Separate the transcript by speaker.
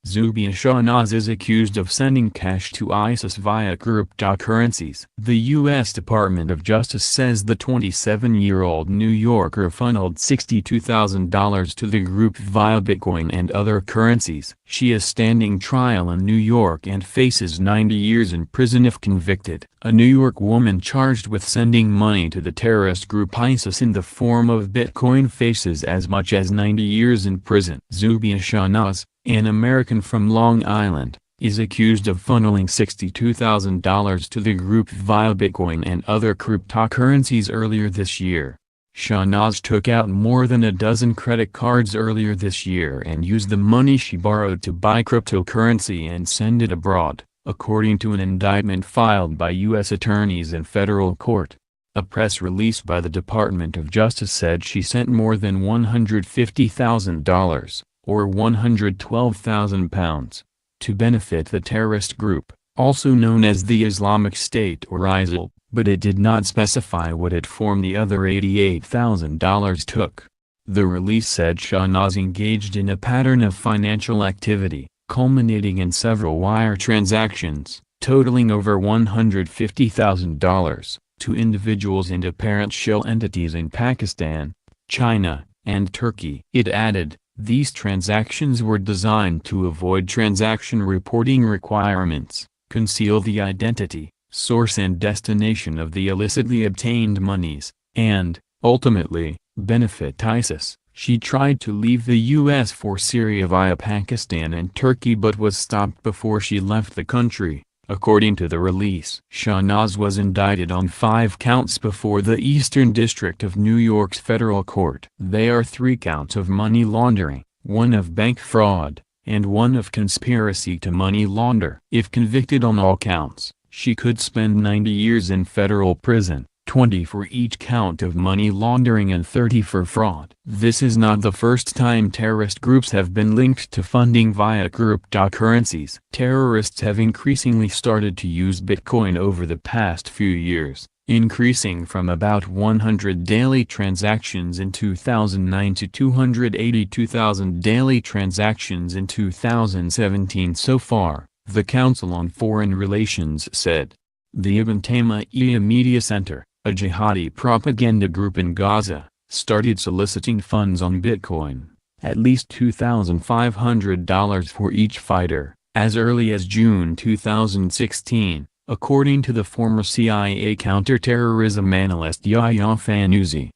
Speaker 1: Zubia Shahnaz is accused of sending cash to ISIS via cryptocurrencies. The U.S. Department of Justice says the 27-year-old New Yorker funneled $62,000 to the group via Bitcoin and other currencies. She is standing trial in New York and faces 90 years in prison if convicted. A New York woman charged with sending money to the terrorist group ISIS in the form of Bitcoin faces as much as 90 years in prison. Zubia Shahnaz, an American from Long Island, is accused of funneling $62,000 to the group via Bitcoin and other cryptocurrencies earlier this year. Shahnaz took out more than a dozen credit cards earlier this year and used the money she borrowed to buy cryptocurrency and send it abroad, according to an indictment filed by U.S. attorneys in federal court. A press release by the Department of Justice said she sent more than $150,000, or £112,000, to benefit the terrorist group, also known as the Islamic State or ISIL, but it did not specify what it form the other $88,000 took. The release said Shahnaz engaged in a pattern of financial activity, culminating in several wire transactions, totaling over $150,000, to individuals and apparent shell entities in Pakistan, China, and Turkey. It added, these transactions were designed to avoid transaction reporting requirements, conceal the identity, source and destination of the illicitly obtained monies, and, ultimately, benefit ISIS. She tried to leave the U.S. for Syria via Pakistan and Turkey but was stopped before she left the country, according to the release. Shahnaz was indicted on 5 counts before the Eastern District of New York's federal court. They are 3 counts of money laundering, 1 of bank fraud, and 1 of conspiracy to money launder. If convicted on all counts, she could spend 90 years in federal prison, 20 for each count of money laundering and 30 for fraud. This is not the first time terrorist groups have been linked to funding via cryptocurrencies. Terrorists have increasingly started to use Bitcoin over the past few years, increasing from about 100 daily transactions in 2009 to 282,000 daily transactions in 2017 so far, the Council on Foreign Relations said. The Ibn Taymiyyah Media Center, a jihadi propaganda group in Gaza, started soliciting funds on Bitcoin, at least $2,500 for each fighter, as early as June 2016, according to the former CIA counterterrorism analyst Yahya Fannouzi.